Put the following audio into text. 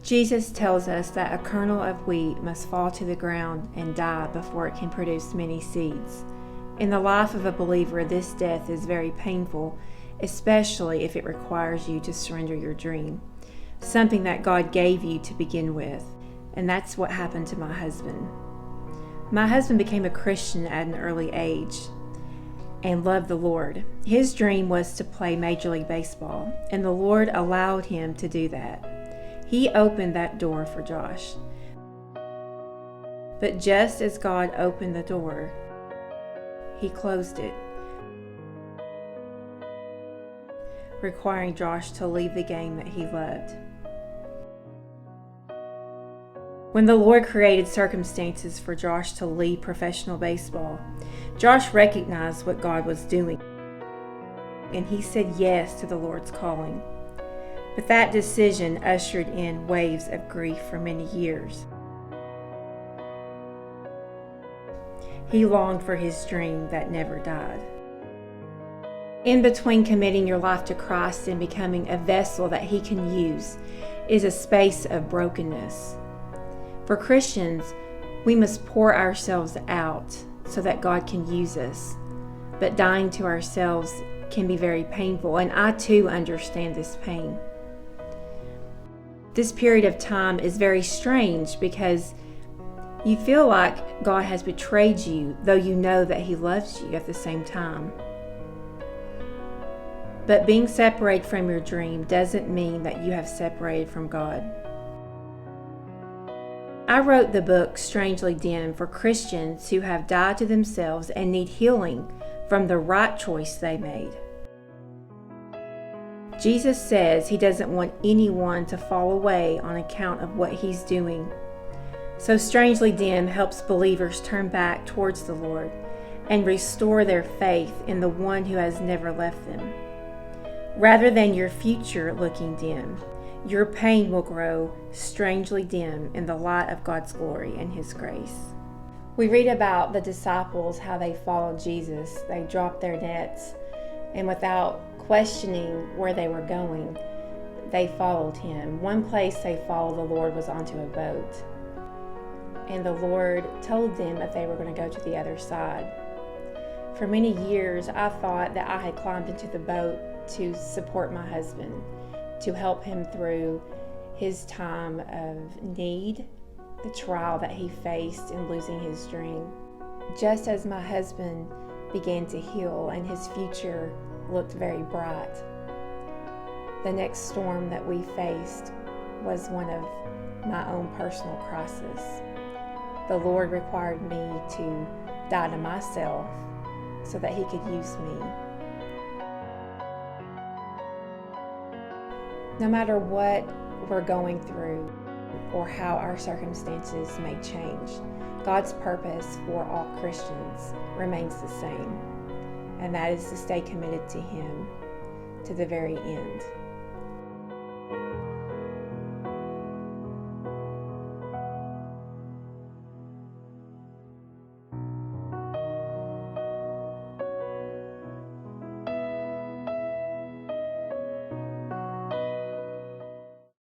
Jesus tells us that a kernel of wheat must fall to the ground and die before it can produce many seeds. In the life of a believer, this death is very painful, especially if it requires you to surrender your dream, something that God gave you to begin with. And that's what happened to my husband. My husband became a Christian at an early age and loved the Lord. His dream was to play Major League Baseball, and the Lord allowed him to do that. He opened that door for Josh. But just as God opened the door, He closed it, requiring Josh to leave the game that he loved. When the Lord created circumstances for Josh to leave professional baseball, Josh recognized what God was doing, and he said yes to the Lord's calling. But that decision ushered in waves of grief for many years. He longed for his dream that never died. In between committing your life to Christ and becoming a vessel that He can use is a space of brokenness. For Christians, we must pour ourselves out so that God can use us. But dying to ourselves can be very painful, and I too understand this pain. This period of time is very strange because you feel like God has betrayed you, though you know that He loves you at the same time. But being separated from your dream doesn't mean that you have separated from God. I wrote the book Strangely Dim for Christians who have died to themselves and need healing from the right choice they made. Jesus says He doesn't want anyone to fall away on account of what He's doing. So Strangely Dim helps believers turn back towards the Lord and restore their faith in the one who has never left them. Rather than your future looking dim, your pain will grow strangely dim in the light of God's glory and His grace. We read about the disciples, how they followed Jesus. They dropped their nets, and without questioning where they were going, they followed Him. One place they followed the Lord was onto a boat, and the Lord told them that they were going to go to the other side. For many years, I thought that I had climbed into the boat to support my husband, to help him through his time of need, the trial that he faced in losing his dream. Just as my husband began to heal and his future looked very bright, the next storm that we faced was one of my own personal crisis. The Lord required me to die to myself so that He could use me. No matter what we're going through or how our circumstances may change, God's purpose for all Christians remains the same, and that is to stay committed to Him to the very end.